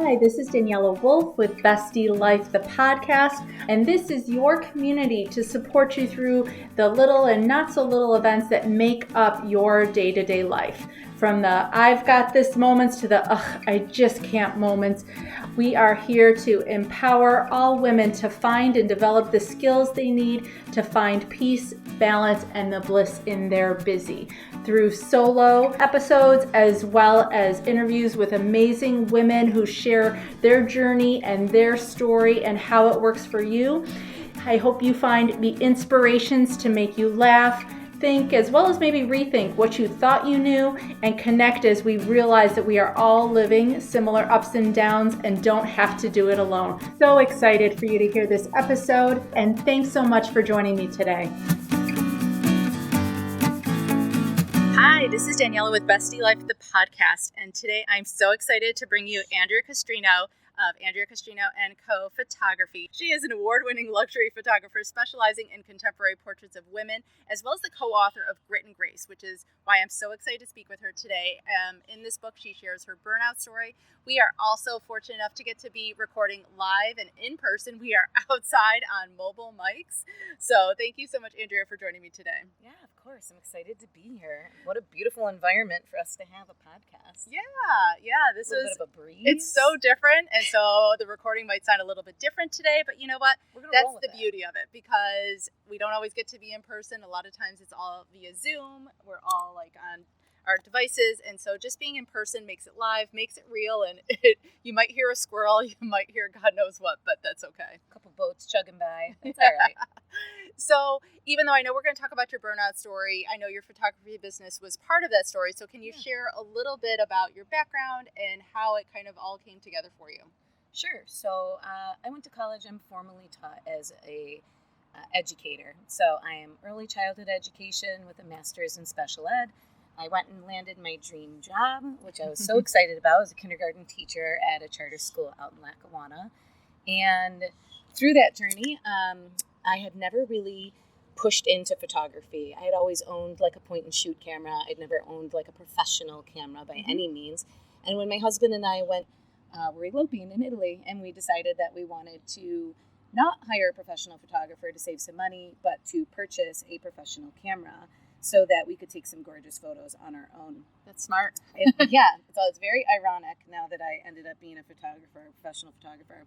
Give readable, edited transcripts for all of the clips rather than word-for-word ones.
Hi, this is Daniela Wolf with Bestie Life, the podcast, and this is your community to support you through the little and not so little events that make up your day-to-day life. From the I've got this moments to the I just can't moments. We are here to empower all women to find and develop the skills they need to find peace, balance, and the bliss in their busy. Through solo episodes as well as interviews with amazing women who share their journey and their story and how it works for you. I hope you find the inspirations to make you laugh, think, as well as maybe rethink what you thought you knew, and connect as we realize that we are all living similar ups and downs and don't have to do it alone. So excited for you to hear this episode, and thanks so much for joining me today. Hi, this is Daniela with Bestie Life, the podcast, and today I'm so excited to bring you Andrea Costrino of Andrea Costrino & Co. Photography. She is an award-winning luxury photographer specializing in contemporary portraits of women, as well as the co-author of Grit and Grace, which is why I'm so excited to speak with her today. In this book, she shares her burnout story. We are also fortunate enough to get to be recording live and in person. We are outside on mobile mics. So thank you so much, Andrea, for joining me today. Yeah, of course. I'm excited to be here. What a beautiful environment for us to have a podcast. Yeah. This is a bit of a breeze. It's so different, and so the recording might sound a little bit different today, but you know what? That's the beauty of it, because we don't always get to be in person. A lot of times it's all via Zoom. We're all like on our devices, and so just being in person makes it live, makes it real, and you might hear a squirrel, you might hear God knows what, but that's okay. A couple boats chugging by. It's all right. So even though I know we're going to talk about your burnout story, I know your photography business was part of that story. So can you share a little bit about your background and how it kind of all came together for you? Sure. So I went to college. I'm formally taught as a educator. So I am early childhood education with a master's in special ed. I went and landed my dream job, which I was so excited about, as a kindergarten teacher at a charter school out in Lackawanna. And through that journey, I had never really pushed into photography. I had always owned like a point and shoot camera. I'd never owned like a professional camera by any means. And when my husband and I were eloping in Italy, and we decided that we wanted to not hire a professional photographer to save some money, but to purchase a professional camera so that we could take some gorgeous photos on our own. That's smart. So it's very ironic now that I ended up being a professional photographer.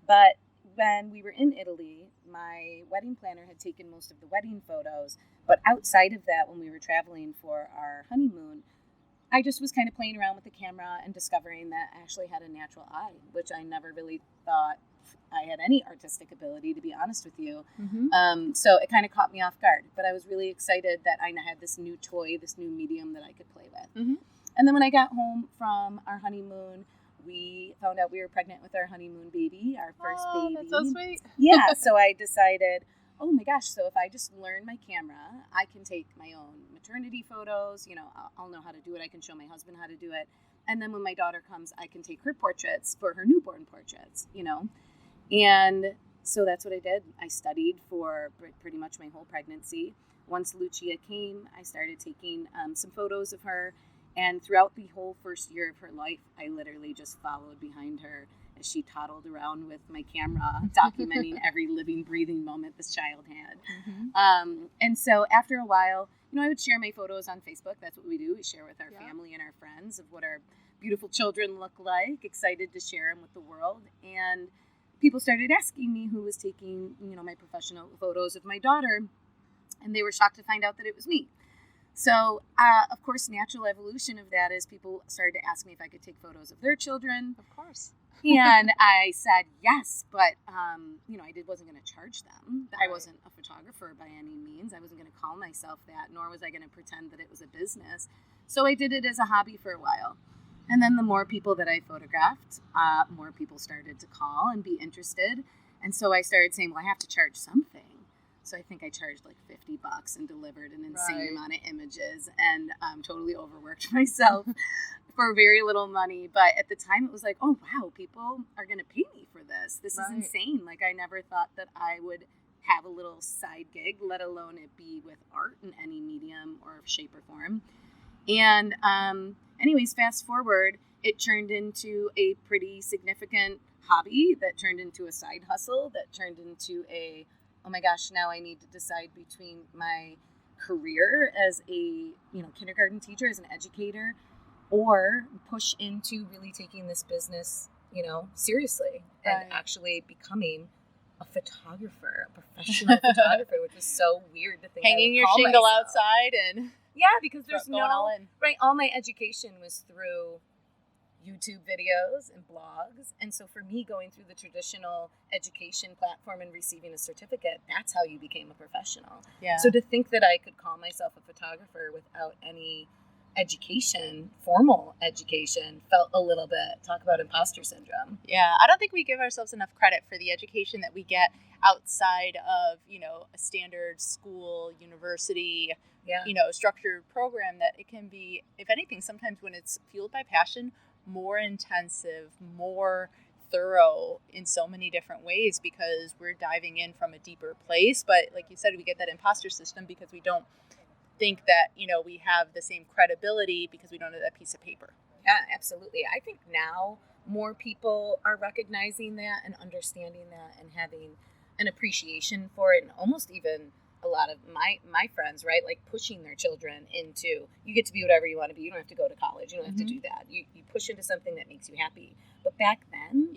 But when we were in Italy, my wedding planner had taken most of the wedding photos, but outside of that, when we were traveling for our honeymoon, I just was kind of playing around with the camera and discovering that I actually had a natural eye, which I never really thought I had any artistic ability, to be honest with you. Mm-hmm. So it kind of caught me off guard, but I was really excited that I had this new toy, this new medium that I could play with. Mm-hmm. And then when I got home from our honeymoon, we found out we were pregnant with our honeymoon baby, our first baby. That's so sweet. Yeah, so I decided, oh my gosh, so if I just learn my camera, I can take my own maternity photos. I'll know how to do it. I can show my husband how to do it. And then when my daughter comes, I can take her portraits for her newborn portraits, And so that's what I did. I studied for pretty much my whole pregnancy. Once Lucia came, I started taking some photos of her. And throughout the whole first year of her life, I literally just followed behind her as she toddled around with my camera, documenting every living, breathing moment this child had. Mm-hmm. And so after a while, I would share my photos on Facebook. That's what we do. We share with our family and our friends of what our beautiful children look like, excited to share them with the world. And people started asking me who was taking, my professional photos of my daughter, and they were shocked to find out that it was me. So, of course, natural evolution of that is people started to ask me if I could take photos of their children. Of course. And I said yes, but, I wasn't going to charge them. Right. I wasn't a photographer by any means. I wasn't going to call myself that, nor was I going to pretend that it was a business. So I did it as a hobby for a while. And then the more people that I photographed, more people started to call and be interested. And so I started saying, well, I have to charge something. So I think I charged like $50 and delivered an insane amount of images, and totally overworked myself for very little money. But at the time it was like, oh, wow, people are going to pay me for this. This is insane. Like, I never thought that I would have a little side gig, let alone it be with art in any medium or shape or form. And anyways, fast forward, it turned into a pretty significant hobby that turned into a side hustle that turned into oh my gosh, now I need to decide between my career as a kindergarten teacher, as an educator, or push into really taking this business seriously and actually becoming a photographer, a professional photographer, which is so weird to think. Hanging your shingle outside and because there's going all in. Right, all my education was through YouTube videos and blogs, and so for me, going through the traditional education platform and receiving a certificate, that's how you became a professional. Yeah. So to think that I could call myself a photographer without any education, formal education, felt a little bit, talk about imposter syndrome. Yeah, I don't think we give ourselves enough credit for the education that we get outside of, a standard school, university, structured program, that it can be, if anything, sometimes when it's fueled by passion, more intensive, more thorough in so many different ways, because we're diving in from a deeper place. But like you said, we get that imposter system because we don't think that, we have the same credibility because we don't have that piece of paper. Yeah, absolutely. I think now more people are recognizing that and understanding that and having an appreciation for it, and almost even a lot of my friends, right, like pushing their children into, you get to be whatever you want to be. You don't have to go to college. You don't have to do that. You push into something that makes you happy. But back then,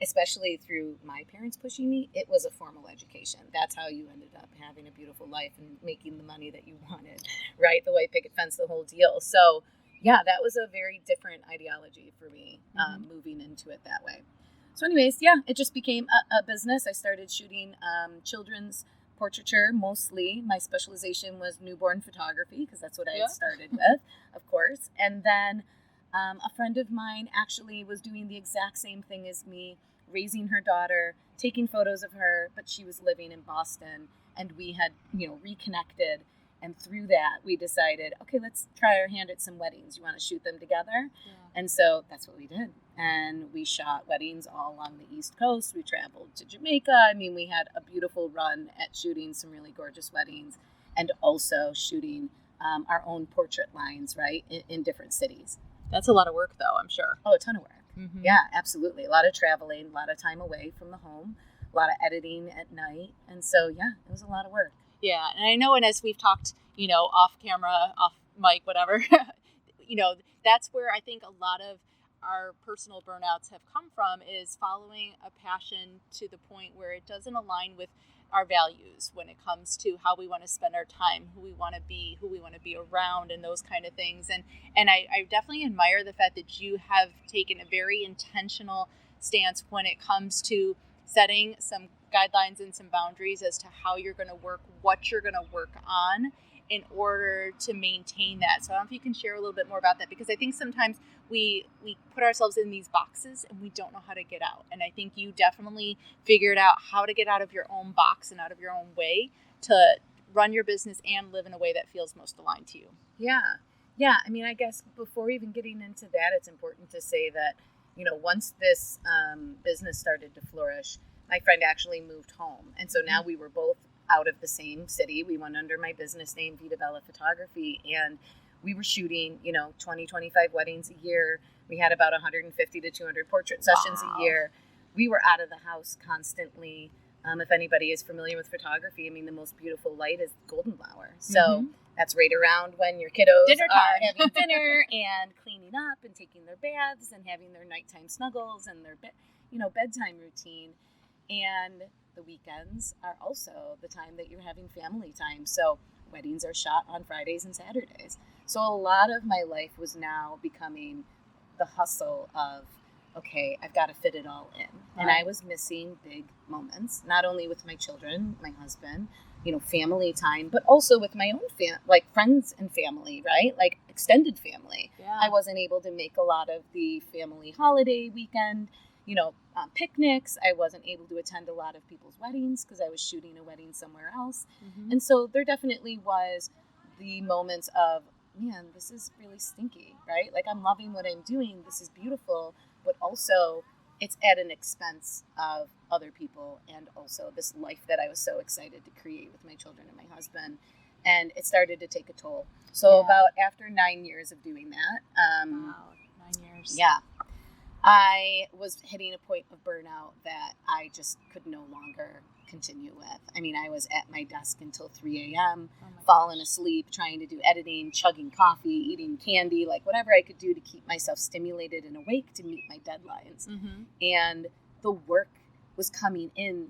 especially through my parents pushing me, it was a formal education. That's how you ended up having a beautiful life and making the money that you wanted, right? The white picket fence, the whole deal. So yeah, that was a very different ideology for me, moving into it that way. So anyways, it just became a business. I started shooting children's portraiture mostly. My specialization was newborn photography because that's what I had started with, of course. And then a friend of mine actually was doing the exact same thing as me, raising her daughter, taking photos of her, but she was living in Boston, and we had, reconnected. And through that, we decided, okay, let's try our hand at some weddings. You want to shoot them together? Yeah. And so that's what we did. And we shot weddings all along the East Coast. We traveled to Jamaica. I mean, we had a beautiful run at shooting some really gorgeous weddings, and also shooting our own portrait lines, right, in different cities. That's a lot of work, though, I'm sure. Oh, a ton of work. Mm-hmm. Yeah, absolutely. A lot of traveling, a lot of time away from the home, a lot of editing at night. And so, yeah, it was a lot of work. Yeah, and I know, and as we've talked, off camera, off mic, whatever, that's where I think a lot of our personal burnouts have come from, is following a passion to the point where it doesn't align with our values when it comes to how we want to spend our time, who we want to be around, and those kind of things. And I definitely admire the fact that you have taken a very intentional stance when it comes to setting some guidelines and some boundaries as to how you're going to work, what you're going to work on in order to maintain that. So I don't know if you can share a little bit more about that, because I think sometimes we put ourselves in these boxes and we don't know how to get out. And I think you definitely figured out how to get out of your own box and out of your own way to run your business and live in a way that feels most aligned to you. Yeah. I mean, I guess before even getting into that, it's important to say that, once this business started to flourish, my friend actually moved home. And so now we were both out of the same city. We went under my business name, Vita Bella Photography, and we were shooting, 20, 25 weddings a year. We had about 150 to 200 portrait sessions a year. We were out of the house constantly. If anybody is familiar with photography, I mean, the most beautiful light is golden hour. So that's right around when your kiddos are having dinner and cleaning up and taking their baths and having their nighttime snuggles and their bedtime routine. And the weekends are also the time that you're having family time. So weddings are shot on Fridays and Saturdays. So a lot of my life was now becoming the hustle of, okay, I've got to fit it all in. Right. And I was missing big moments, not only with my children, my husband, family time, but also with my own friends and family, right? Like extended family. Yeah. I wasn't able to make a lot of the family holiday weekend picnics. I wasn't able to attend a lot of people's weddings because I was shooting a wedding somewhere else. Mm-hmm. And so there definitely was the moments of, man, this is really stinky, right? Like, I'm loving what I'm doing. This is beautiful, but also it's at an expense of other people and also this life that I was so excited to create with my children and my husband. And it started to take a toll. So about after 9 years of doing that, wow, 9 years. Yeah. I was hitting a point of burnout that I just could no longer continue with. I mean, I was at my desk until 3 a.m., falling asleep, trying to do editing, chugging coffee, eating candy, like whatever I could do to keep myself stimulated and awake to meet my deadlines. Mm-hmm. And the work was coming in,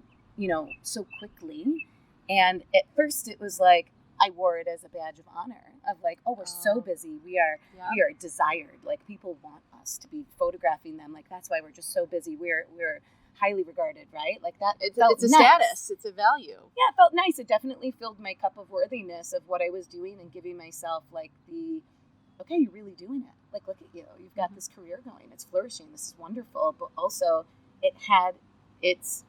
so quickly. And at first it was like, I wore it as a badge of honor of like, oh, we're so busy. We are desired. Like people want us to be photographing them. Like that's why we're just so busy. We're highly regarded, right? Like that. It's a nice status. It's a value. Yeah, it felt nice. It definitely filled my cup of worthiness of what I was doing and giving myself like okay, you're really doing it. Like, look at you. You've got this career going. It's flourishing. This is wonderful. But also it had its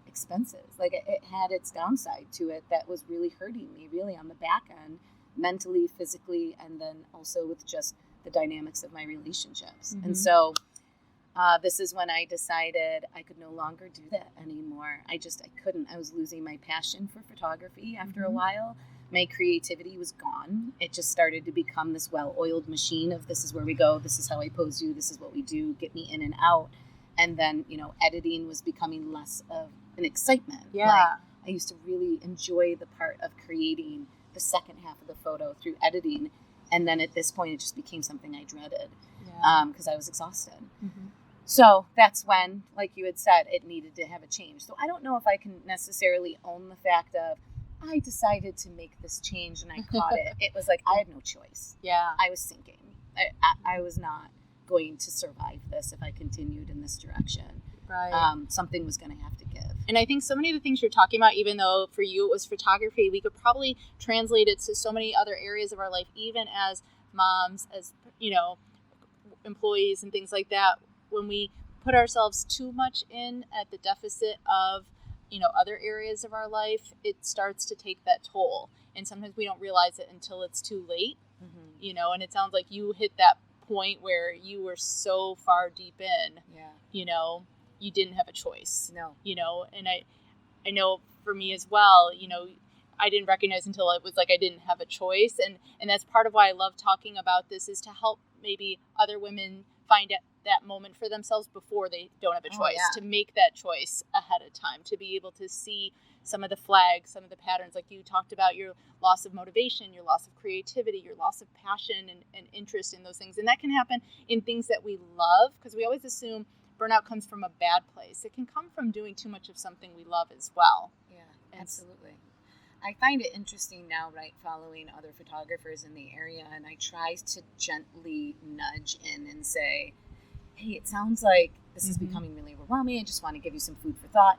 expenses. Like it had its downside to it that was really hurting me really on the back end, mentally, physically, and then also with just the dynamics of my relationships. And so this is when I decided I could no longer do that anymore. I couldn't. I was losing my passion for photography after a while. My creativity was gone. It just started to become this well-oiled machine of this is where we go, this is how I pose you, this is what we do, get me in and out. And then, editing was becoming less of an excitement. Yeah. Like, I used to really enjoy the part of creating the second half of the photo through editing. And then at this point, it just became something I dreaded because I was exhausted. Mm-hmm. So that's when, like you had said, it needed to have a change. So I don't know if I can necessarily own the fact of I decided to make this change and I caught it. It was like I had no choice. Yeah. I was sinking. I was not going to survive this if I continued in this direction. Right. Something was going to have to give. And I think so many of the things you're talking about, even though for you it was photography, we could probably translate it to so many other areas of our life, even as moms, as, employees and things like that. When we put ourselves too much in at the deficit of, other areas of our life, it starts to take that toll. And sometimes we don't realize it until it's too late, and it sounds like you hit that point where you were so far deep in, you didn't have a choice. No. And I know for me as well, I didn't recognize until it was like I didn't have a choice. And that's part of why I love talking about this, is to help maybe other women find that moment for themselves before they don't have a choice, to make that choice ahead of time, to be able to see some of the flags, some of the patterns, like you talked about your loss of motivation, your loss of creativity, your loss of passion and interest in those things. And that can happen in things that we love, because we always assume burnout comes from a bad place. It can come from doing too much of something we love as well. Yeah, absolutely. I find it interesting now, right, following other photographers in the area, and I try to gently nudge in and say, hey, it sounds like this is becoming really overwhelming. I just want to give you some food for thought.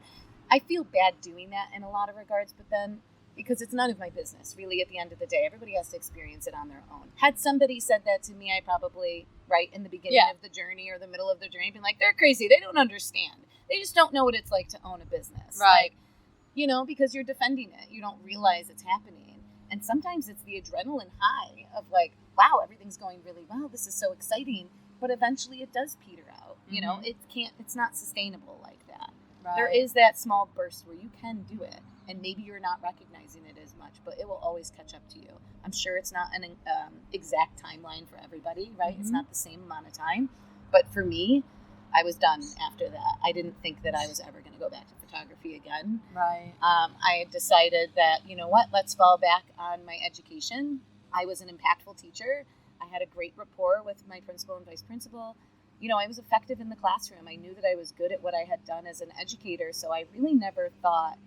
I feel bad doing that in a lot of regards, but then because it's none of my business, really, at the end of the day, everybody has to experience it on their own. Had somebody said that to me, I probably, right in the beginning of the journey or the middle of the journey, been like, they're crazy. They don't understand. They just don't know what it's like to own a business. Right. Like, because you're defending it. You don't realize it's happening. And sometimes it's the adrenaline high of like, wow, everything's going really well. This is so exciting. But eventually it does peter out. It's not sustainable like that. Right. There is that small burst where you can do it. And maybe you're not recognizing it as much, but it will always catch up to you. I'm sure it's not an exact timeline for everybody, right? It's not the same amount of time. But for me, I was done after that. I didn't think that I was ever going to go back to photography again. Right. I had decided that, let's fall back on my education. I was an impactful teacher. I had a great rapport with my principal and vice principal. I was effective in the classroom. I knew that I was good at what I had done as an educator. So I really never thought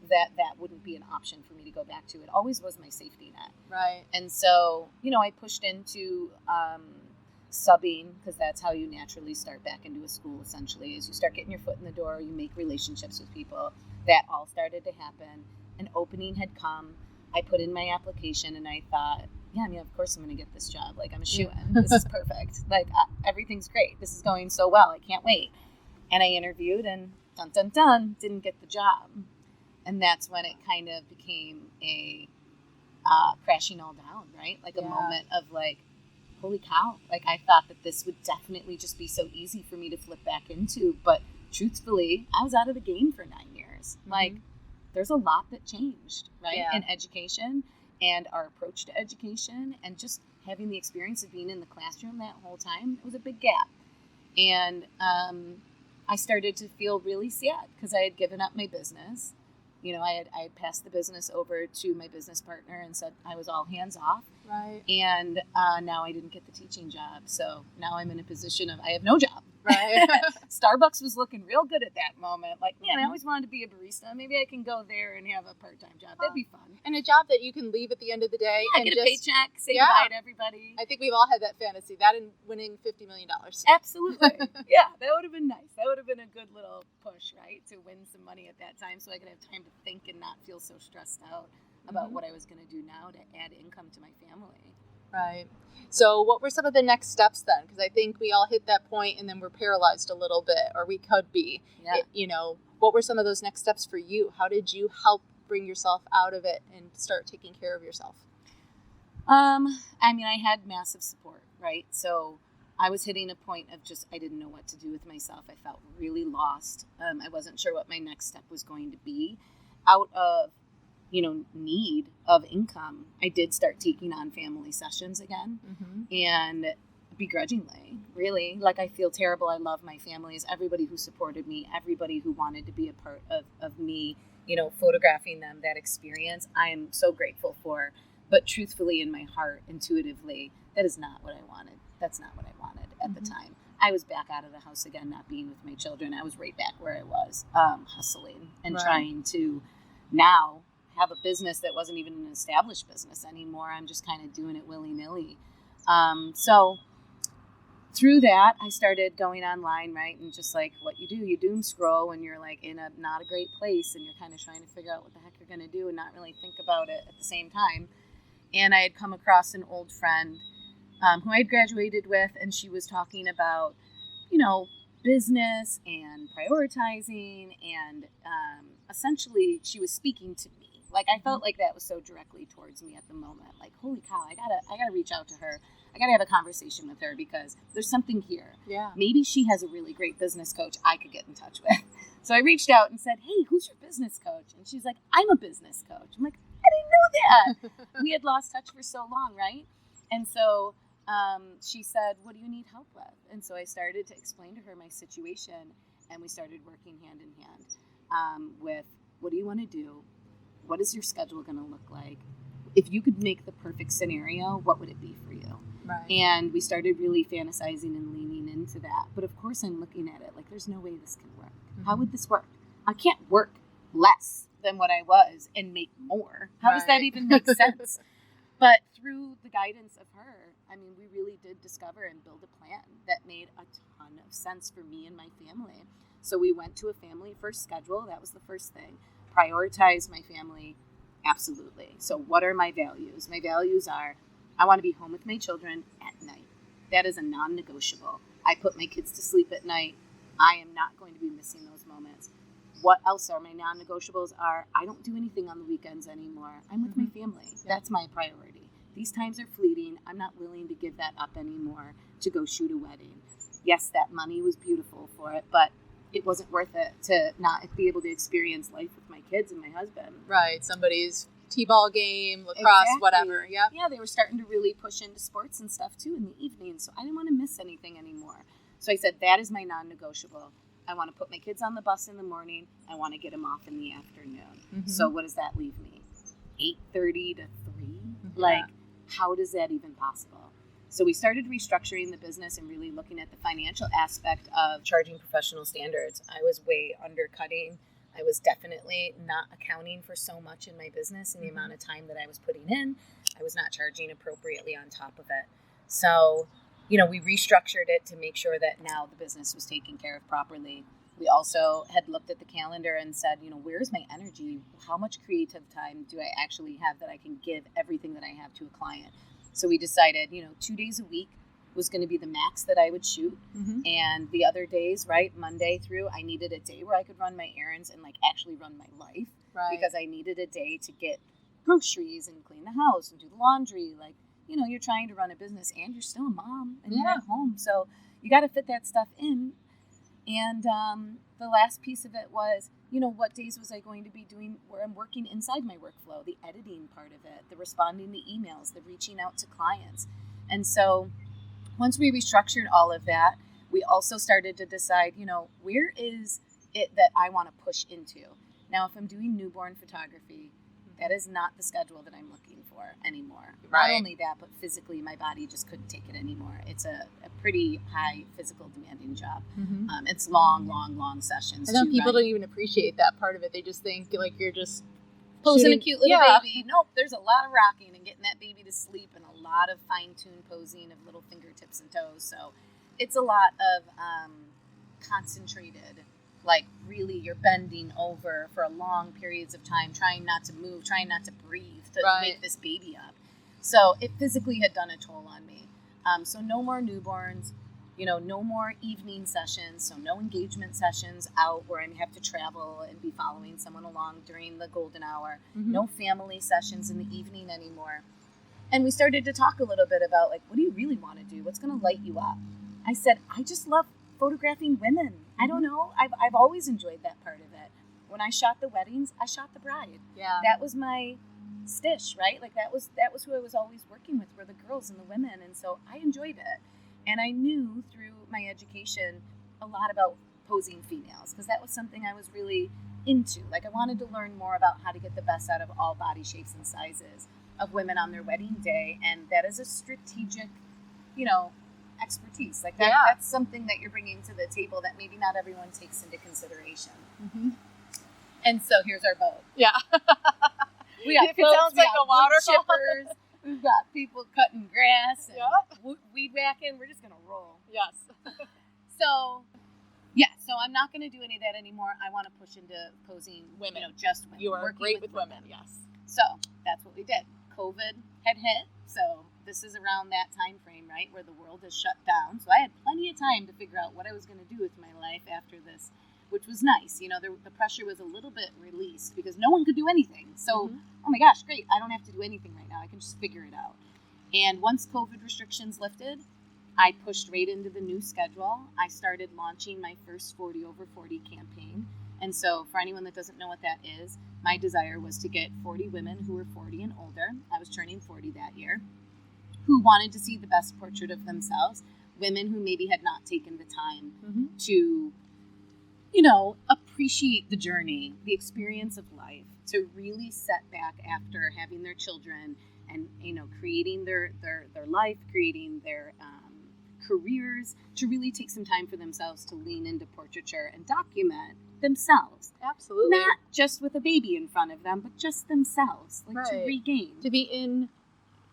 that wouldn't be an option for me to go back to. It always was my safety net. Right. And so, I pushed into subbing, because that's how you naturally start back into a school, essentially, is you start getting your foot in the door, you make relationships with people. That all started to happen. An opening had come. I put in my application and I thought, of course I'm going to get this job. Like, I'm a shoo-in. This is perfect. Like, everything's great. This is going so well. I can't wait. And I interviewed and dun, dun, dun, didn't get the job. And that's when it kind of became a crashing all down, right? Like a moment of like, holy cow. Like, I thought that this would definitely just be so easy for me to flip back into. But truthfully, I was out of the game for 9 years. Like, there's a lot that changed, right? Yeah. In education and our approach to education, and just having the experience of being in the classroom that whole time. It was a big gap. And I started to feel really sad because I had given up my business. I had passed the business over to my business partner and said I was all hands off. Right. And now I didn't get the teaching job. So now I'm in a position of I have no job. Right. Starbucks was looking real good at that moment. Like, man, I always wanted to be a barista. Maybe I can go there and have a part-time job. That'd be fun. And a job that you can leave at the end of the day. Yeah, and get a paycheck, say goodbye to everybody. I think we've all had that fantasy. That and winning $50 million. Absolutely. Yeah, that would have been nice. That would have been a good little push, right? To win some money at that time so I could have time to think and not feel so stressed out about what I was going to do now to add income to my family. Right. So what were some of the next steps then? Because I think we all hit that point and then we're paralyzed a little bit, or we could be. Yeah. What were some of those next steps for you? How did you help bring yourself out of it and start taking care of yourself? I had massive support, right? So I was hitting a point of just, I didn't know what to do with myself. I felt really lost. I wasn't sure what my next step was going to be. Out of need of income, I did start taking on family sessions again, and begrudgingly, really. Like, I feel terrible. I love my families, everybody who supported me, everybody who wanted to be a part of me, photographing them, that experience, I am so grateful for. But truthfully, in my heart, intuitively, that is not what I wanted. That's not what I wanted at the time. I was back out of the house again, not being with my children. I was right back where I was, hustling and trying to now have a business that wasn't even an established business anymore. I'm just kind of doing it willy-nilly. So through that, I started going online, right? And just like what you do, you doom scroll when you're like in not a great place and you're kind of trying to figure out what the heck you're going to do and not really think about it at the same time. And I had come across an old friend who I had graduated with, and she was talking about, business and prioritizing, and essentially she was speaking to me. Like, I felt like that was so directly towards me at the moment. Like, holy cow, I gotta reach out to her. I gotta have a conversation with her because there's something here. Yeah. Maybe she has a really great business coach I could get in touch with. So I reached out and said, hey, who's your business coach? And she's like, I'm a business coach. I'm like, I didn't know that. We had lost touch for so long, right? And so she said, what do you need help with? And so I started to explain to her my situation, and we started working hand in hand with, what do you want to do? What is your schedule going to look like? If you could make the perfect scenario, what would it be for you? Right. And we started really fantasizing and leaning into that. But of course, I'm looking at it like, there's no way this can work. How would this work? I can't work less than what I was and make more. How does that even make sense? But through the guidance of her, we really did discover and build a plan that made a ton of sense for me and my family. So we went to a family first schedule. That was the first thing. Prioritize my family. Absolutely. So what are my values? My values are, I want to be home with my children at night. That is a non-negotiable. I put my kids to sleep at night. I am not going to be missing those moments. What else are my non-negotiables are, I don't do anything on the weekends anymore. I'm with my family. That's my priority. These times are fleeting. I'm not willing to give that up anymore to go shoot a wedding. Yes, that money was beautiful for it, but it wasn't worth it to not be able to experience life with my kids and my husband. Right. Somebody's t-ball game, lacrosse, whatever. Yep. Yeah, they were starting to really push into sports and stuff too in the evening. So I didn't want to miss anything anymore. So I said, that is my non-negotiable. I want to put my kids on the bus in the morning. I want to get them off in the afternoon. So what does that leave me? 8:30 to 3? Like, how does that even possible? So we started restructuring the business and really looking at the financial aspect of charging professional standards. I was way undercutting. I was definitely not accounting for so much in my business and the amount of time that I was putting in. I was not charging appropriately on top of it. So, we restructured it to make sure that now the business was taken care of properly. We also had looked at the calendar and said, where's my energy? How much creative time do I actually have that I can give everything that I have to a client? So we decided, 2 days a week was going to be the max that I would shoot. And the other days, right, Monday through, I needed a day where I could run my errands and actually run my life. Right. Because I needed a day to get groceries and clean the house and do the laundry. You're trying to run a business and you're still a mom and you're at home. So you got to fit that stuff in. And the last piece of it was, what days was I going to be doing where I'm working inside my workflow, the editing part of it, the responding to emails, the reaching out to clients. And so once we restructured all of that, We also started to decide, where is it that I want to push into? Now, if I'm doing newborn photography, that is not the schedule that I'm looking for anymore. Right. Not only that, but physically my body just couldn't take it anymore. It's a pretty high physical demanding job. It's long sessions. And then people don't even appreciate that part of it. They just think like you're just posing a cute little baby. Nope, there's a lot of rocking and getting that baby to sleep and a lot of fine-tuned posing of little fingertips and toes. So it's a lot of concentrated, like really you're bending over for long periods of time, trying not to move, trying not to breathe to wake this baby up. So it physically had done a toll on me. So no more newborns, no more evening sessions. So no engagement sessions out where I have to travel and be following someone along during the golden hour. No family sessions in the evening anymore. And we started to talk a little bit about like, what do you really want to do? What's going to light you up? I said, I just love photographing women. I don't know. I've always enjoyed that part of it. When I shot the weddings, I shot the bride. Yeah. That was my stish, right? Like that was who I was always working with, were the girls and the women. And so I enjoyed it. And I knew through my education a lot about posing females because that was something I was really into. Like I wanted to learn more about how to get the best out of all body shapes and sizes of women on their wedding day. And that is a strategic, expertise. Like that's something that you're bringing to the table that maybe not everyone takes into consideration. And so here's our boat. Yeah. We got it sounds like a waterfall. Chippers. We've got people cutting grass and weed whacking. We're just going to roll. Yes. So I'm not going to do any of that anymore. I want to push into posing women, just women. You are great with women, yes. So that's what we did. COVID had hit, so this is around that time frame, right, where the world is shut down. So I had plenty of time to figure out what I was going to do with my life after this, which was nice. The pressure was a little bit released because no one could do anything. So, oh my gosh, great. I don't have to do anything right now. I can just figure it out. And once COVID restrictions lifted, I pushed right into the new schedule. I started launching my first 40 over 40 campaign. And so for anyone that doesn't know what that is, my desire was to get 40 women who were 40 and older. I was turning 40 that year, who wanted to see the best portrait of themselves, women who maybe had not taken the time to, appreciate the journey, the experience of life, to really set back after having their children and, creating their life, creating their careers, to really take some time for themselves to lean into portraiture and document themselves. Absolutely. Not just with a baby in front of them, but just themselves, to regain. To be in,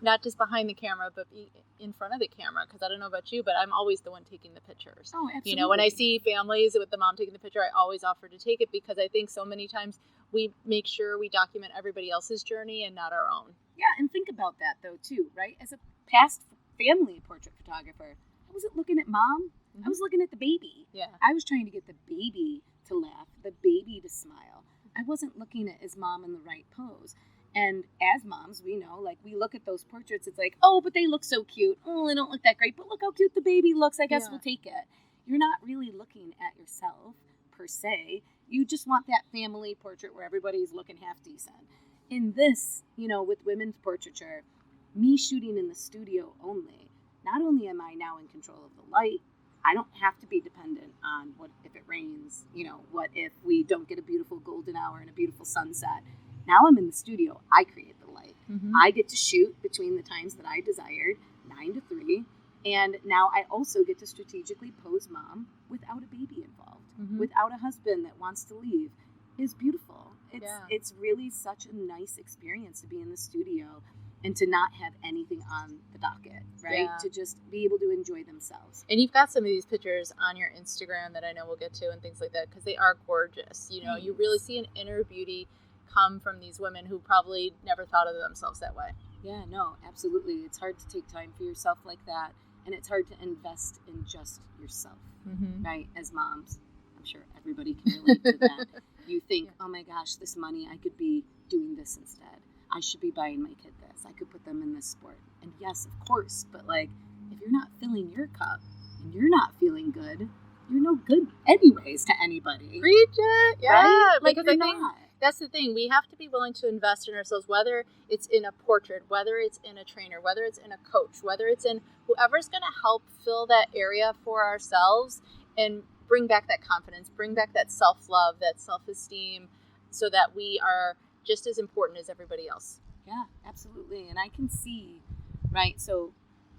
not just behind the camera, but be in front of the camera. Because I don't know about you, but I'm always the one taking the pictures. Oh, absolutely. When I see families with the mom taking the picture, I always offer to take it because I think so many times we make sure we document everybody else's journey and not our own. Yeah, and think about that, though, too, right? As a past family portrait photographer, I wasn't looking at mom. I was looking at the baby. Yeah. I was trying to get the baby to laugh, the baby to smile. I wasn't looking at as mom in the right pose. And as moms, we know, we look at those portraits, it's like, oh, but they look so cute. Oh, they don't look that great, but look how cute the baby looks. I guess we'll take it. You're not really looking at yourself, per se. You just want that family portrait where everybody's looking half decent. In this, with women's portraiture, me shooting in the studio only, not only am I now in control of the light, I don't have to be dependent on what if it rains, what if we don't get a beautiful golden hour and a beautiful sunset. Now I'm in the studio. I create the light. I get to shoot between the times that I desired, 9 to 3. And now I also get to strategically pose mom without a baby involved, without a husband that wants to leave. It's beautiful. It's really such a nice experience to be in the studio and to not have anything on the docket, right? Yeah. To just be able to enjoy themselves. And you've got some of these pictures on your Instagram that I know we'll get to and things like that because they are gorgeous. You really see an inner beauty come from these women who probably never thought of themselves that way. Yeah, no, absolutely. It's hard to take time for yourself like that. And it's hard to invest in just yourself, right? As moms, I'm sure everybody can relate to that. You think, oh my gosh, this money, I could be doing this instead. I should be buying my kid this. I could put them in this sport. And yes, of course, but if you're not filling your cup and you're not feeling good, you're no good anyways to anybody. Preach it. Yeah. Right? Because I think That's the thing. We have to be willing to invest in ourselves, whether it's in a portrait, whether it's in a trainer, whether it's in a coach, whether it's in whoever's going to help fill that area for ourselves and bring back that confidence, bring back that self-love, that self-esteem, so that we are just as important as everybody else. Yeah, absolutely. And I can see, right? So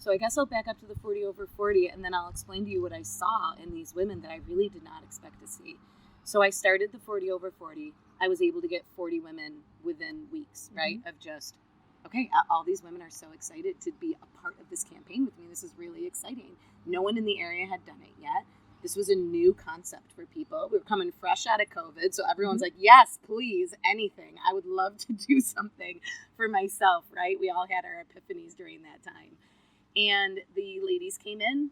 I guess I'll back up to the 40 over 40, and then I'll explain to you what I saw in these women that I really did not expect to see. So I started the 40 over 40. I was able to get 40 women within weeks, right? Of just, okay, all these women are so excited to be a part of this campaign with me. This is really exciting. No one in the area had done it yet. This was a new concept for people. We were coming fresh out of COVID. So everyone's like, yes, please, anything. I would love to do something for myself, right? We all had our epiphanies during that time. And the ladies came in.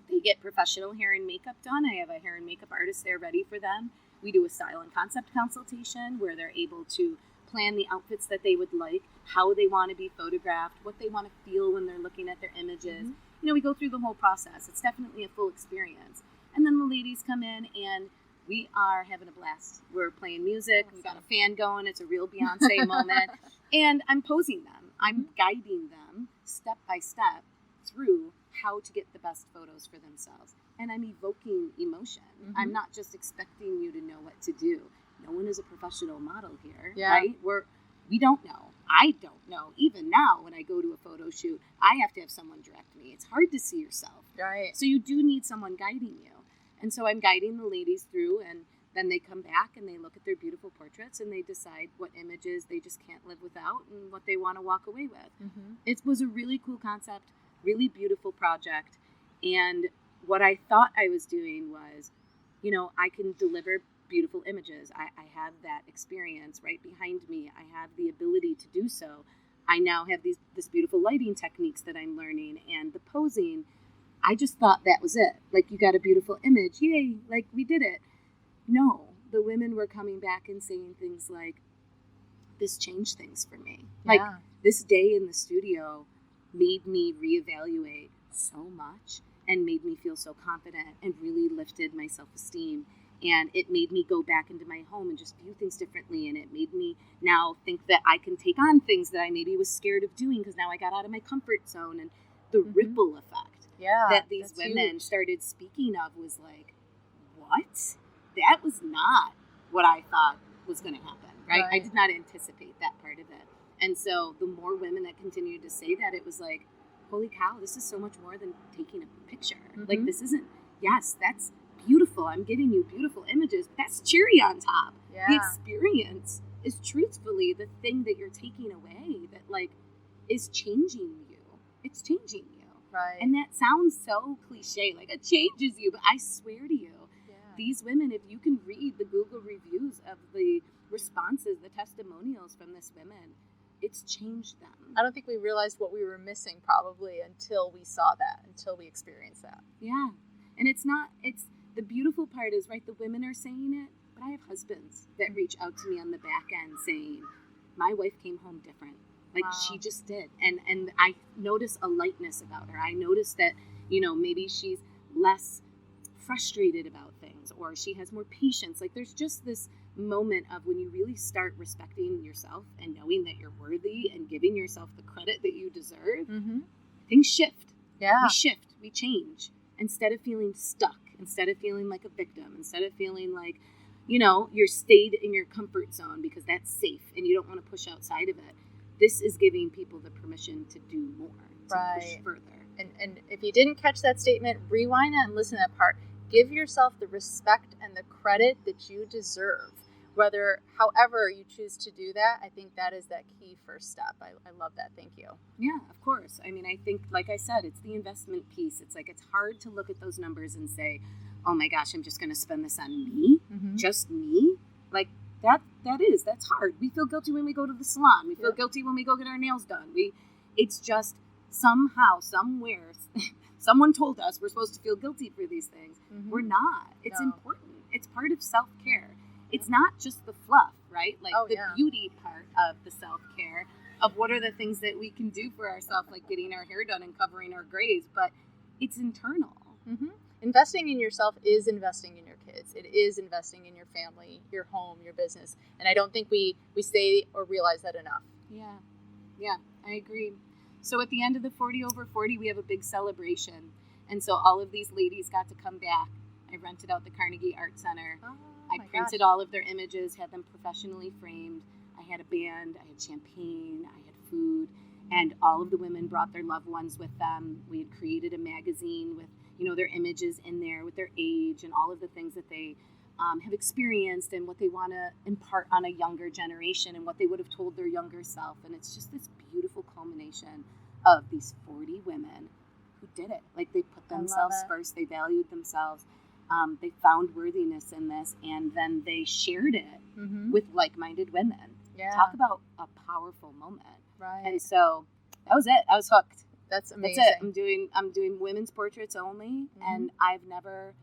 They get professional hair and makeup done. I have a hair and makeup artist there ready for them. We do a style and concept consultation where they're able to plan the outfits that they would like, how they want to be photographed, what they want to feel when they're looking at their images. You know, we go through the whole process. It's definitely a full experience. And then the ladies come in and we are having a blast. We're playing music. We've got a fan going. It's a real Beyonce moment. And I'm posing them. I'm guiding them step by step through how to get the best photos for themselves. And I'm evoking emotion. I'm not just expecting you to know what to do. No one is a professional model here, right? We don't know. I don't know. Even now, when I go to a photo shoot, I have to have someone direct me. It's hard to see yourself. Right. So you do need someone guiding you. And so I'm guiding the ladies through, and then they come back and they look at their beautiful portraits and they decide what images they just can't live without and what they want to walk away with. It was a really cool concept, really beautiful project. And what I thought I was doing was, you know, I can deliver beautiful images. I have that experience right behind me. I have the ability to do so. I now have this beautiful lighting techniques that I'm learning and the posing. I just thought that was it. Like, you got a beautiful image. Yay, like, we did it. No, the women were coming back and saying things like, this changed things for me. Like, this day in the studio made me reevaluate so much and made me feel so confident and really lifted my self-esteem. And it made me go back into my home and just view things differently. And it made me now think that I can take on things that I maybe was scared of doing because now I got out of my comfort zone. And the ripple effect that these women started speaking of was like, what? That was not what I thought was going to happen, right? I did not anticipate that part of it. And so the more women that continued to say that, it was like, holy cow, this is so much more than taking a picture. Like, this isn't, yes, that's beautiful. I'm giving you beautiful images, but that's cherry on top. The experience is truthfully the thing that you're taking away that, like, is changing you. It's changing you. Right. And that sounds so cliche, like it changes you, but I swear to you, these women, if you can read the Google reviews of the responses, the testimonials from this women, it's changed them. I don't think we realized what we were missing probably until we saw that, until we experienced that. Yeah. And it's the beautiful part is, right, the women are saying it, but I have husbands that reach out to me on the back end saying, my wife came home different. Like, she just did. And I notice a lightness about her. I notice that, you know, maybe she's less frustrated about things, or she has more patience. Like, there's just this moment of when you really start respecting yourself and knowing that you're worthy and giving yourself the credit that you deserve, things shift. We shift, we change. Instead of feeling stuck, instead of feeling like a victim, instead of feeling like, you know, you're stayed in your comfort zone because that's safe and you don't want to push outside of it. This is giving people the permission to do more, to push further. And if you didn't catch that statement, rewind that and listen to that part. Give yourself the respect and the credit that you deserve. However you choose to do that, I think that is that key first step. I love that. Thank you. Yeah, of course. I mean, I think, like I said, it's the investment piece. It's like, it's hard to look at those numbers and say, oh my gosh, I'm just going to spend this on me, just me. Like, that's hard. We feel guilty when we go to the salon. We feel guilty when we go get our nails done. It's just somehow, somewhere, someone told us we're supposed to feel guilty for these things. We're not. It's important. It's part of self-care. It's not just the fluff, right? Like the beauty part of the self-care of what are the things that we can do for ourselves, like getting our hair done and covering our grays, but it's internal. investing in yourself is investing in your kids. It is investing in your family, your home, your business. And I don't think we say or realize that enough. Yeah, I agree. So at the end of the 40 over 40, we have a big celebration. And so all of these ladies got to come back. I rented out the Carnegie Art Center. I printed all of their images, had them professionally framed. I had a band, I had champagne, I had food, and all of the women brought their loved ones with them. We had created a magazine with, their images in there with their age and all of the things that they have experienced and what they want to impart on a younger generation and what they would have told their younger self. And it's just this beautiful culmination of these 40 women who did it. Like, they put themselves first, they valued themselves. They found worthiness in this, and then they shared it with like-minded women. Yeah. Talk about a powerful moment. Right. And so that was it. I was hooked. That's amazing. That's it. I'm doing women's portraits only, and I've never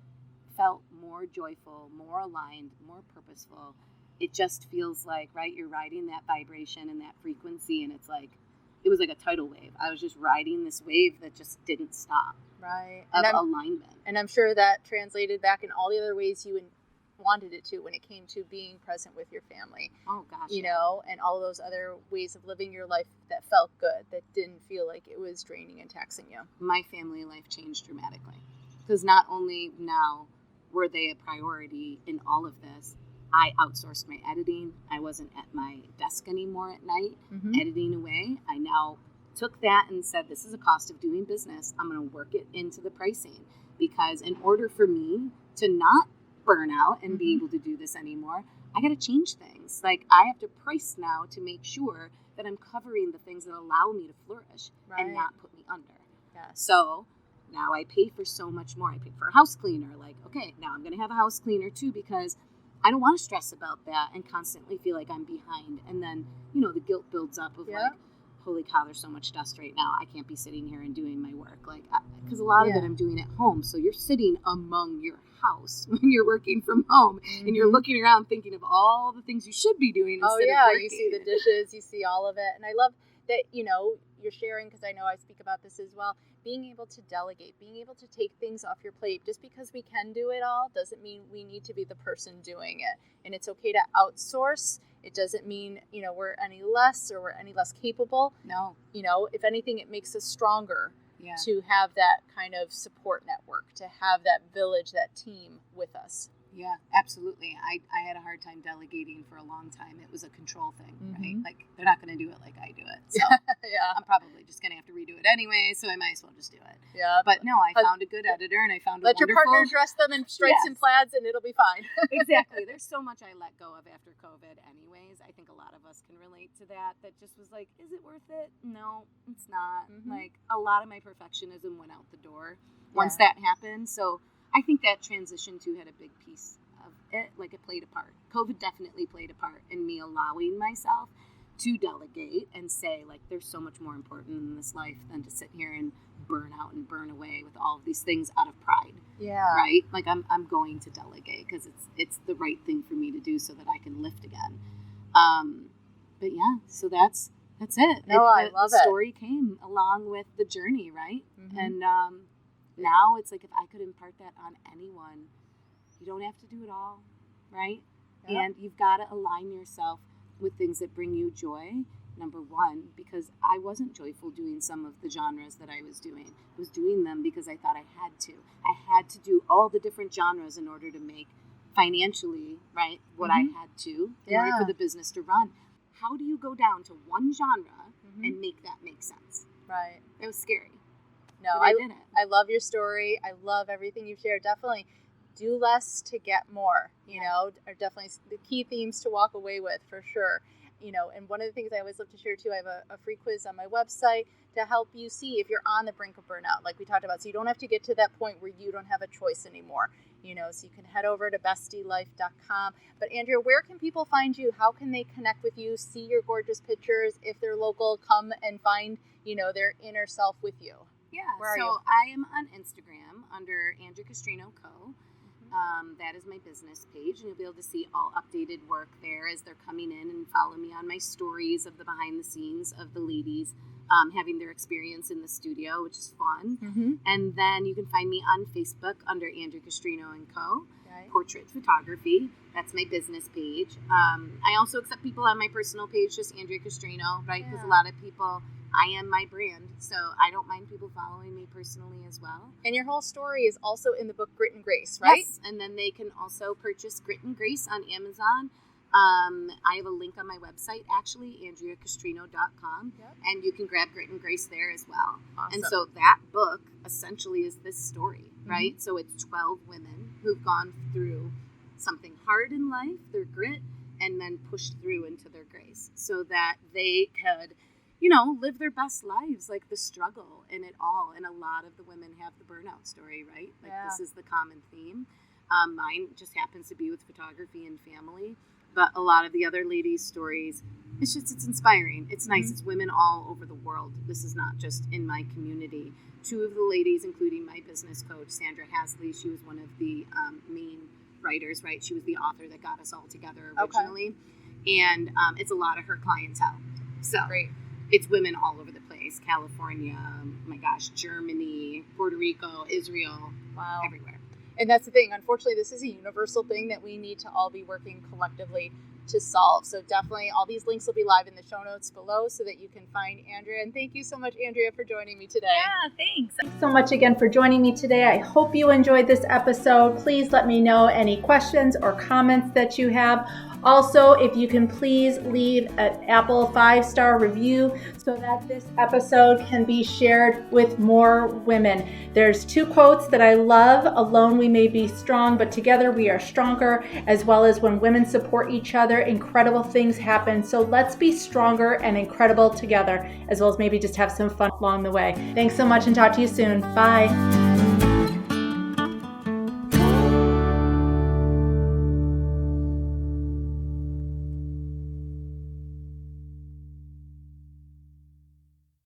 felt more joyful, more aligned, more purposeful. It just feels like, right, you're riding that vibration and that frequency, and it's like, it was like a tidal wave. I was just riding this wave that just didn't stop. Right. Of alignment. And I'm sure that translated back in all the other ways you wanted it to when it came to being present with your family. Oh, gosh. And all those other ways of living your life that felt good, that didn't feel like it was draining and taxing you. My family life changed dramatically. Because not only now were they a priority in all of this, I outsourced my editing. I wasn't at my desk anymore at night, editing away. I now took that and said, this is a cost of doing business. I'm going to work it into the pricing. Because in order for me to not burn out and be able to do this anymore, I got to change things. Like, I have to price now to make sure that I'm covering the things that allow me to flourish and not put me under. Yes. So now I pay for so much more. I pay for a house cleaner. Like, okay, now I'm going to have a house cleaner too, because I don't want to stress about that and constantly feel like I'm behind. And then, the guilt builds up of like, holy cow, there's so much dust right now. I can't be sitting here and doing my work. Like, because a lot of it I'm doing at home. So you're sitting among your house when you're working from home and you're looking around thinking of all the things you should be doing instead of working. You see the dishes, you see all of it. And I love that, you're sharing, because I know I speak about this as well, being able to delegate, being able to take things off your plate. Just because we can do it all doesn't mean we need to be the person doing it. And it's okay to outsource. It doesn't mean, we're any less or we're any less capable. No. If anything, it makes us stronger to have that kind of support network, to have that village, that team with us. Yeah, absolutely. I had a hard time delegating for a long time. It was a control thing, right? Like, they're not going to do it like I do it. So I'm probably just going to have to redo it anyway, so I might as well just do it. Yeah. But no, I found a good editor, and I found a wonderful... Let your partner dress them in stripes and plaids, and it'll be fine. Exactly. There's so much I let go of after COVID anyways. I think a lot of us can relate to that just was like, is it worth it? No, it's not. Like, a lot of my perfectionism went out the door once that happened. So I think that transition too had a big piece of it. Like, it played a part. COVID definitely played a part in me allowing myself to delegate and say, like, there's so much more important in this life than to sit here and burn out and burn away with all of these things out of pride. Yeah. Right? Like, I'm going to delegate because it's the right thing for me to do so that I can lift again. But yeah, so that's it. No, I love it. The story came along with the journey, right? And now it's like, if I could impart that on anyone, you don't have to do it all, right? Yeah. And you've got to align yourself with things that bring you joy, number one, because I wasn't joyful doing some of the genres that I was doing. I was doing them because I thought I had to. I had to do all the different genres in order to make financially, right, what I had to in order for the business to run. How do you go down to one genre and make that make sense? Right. It was scary. No, I did it. I love your story. I love everything you've shared. Definitely do less to get more, are definitely the key themes to walk away with, for sure. And one of the things I always love to share too, I have a free quiz on my website to help you see if you're on the brink of burnout, like we talked about. So you don't have to get to that point where you don't have a choice anymore, so you can head over to bestielife.com. But Andrea, where can people find you? How can they connect with you, see your gorgeous pictures? If they're local, come and find, their inner self with you. Yeah, Where are you? I am on Instagram under Andrea Costrino Co. That is my business page, and you'll be able to see all updated work there as they're coming in, and follow me on my stories of the behind the scenes of the ladies having their experience in the studio, which is fun. Mm-hmm. And then you can find me on Facebook under Andrea Costrino & Co. Right. Portrait Photography. That's my business page. I also accept people on my personal page, just Andrea Costrino, right? Because a lot of people, I am my brand, so I don't mind people following me personally as well. And your whole story is also in the book Grit and Grace, right? Yes, and then they can also purchase Grit and Grace on Amazon. I have a link on my website, actually, andreacostrino.com, and you can grab Grit and Grace there as well. Awesome. And so that book essentially is this story, right? So it's 12 women who've gone through something hard in life, their grit, and then pushed through into their grace so that they could, live their best lives, like the struggle in it all. And a lot of the women have the burnout story, right? Like this is the common theme. Mine just happens to be with photography and family. But a lot of the other ladies' stories, it's inspiring. It's nice. It's women all over the world. This is not just in my community. Two of the ladies, including my business coach, Sandra Hasley, she was one of the main writers, right? She was the author that got us all together originally. Okay. And it's a lot of her clientele. So great. It's women all over the place. California, Germany, Puerto Rico, Israel, everywhere. And that's the thing. Unfortunately, this is a universal thing that we need to all be working collectively to solve. So definitely all these links will be live in the show notes below so that you can find Andrea. And thank you so much, Andrea, for joining me today. Yeah, thanks. Thanks so much again for joining me today. I hope you enjoyed this episode. Please let me know any questions or comments that you have. Also, if you can please leave an Apple 5-star review so that this episode can be shared with more women. There's 2 quotes that I love. Alone we may be strong, but together we are stronger. As well as when women support each other, incredible things happen. So let's be stronger and incredible together, as well as maybe just have some fun along the way. Thanks so much and talk to you soon. Bye.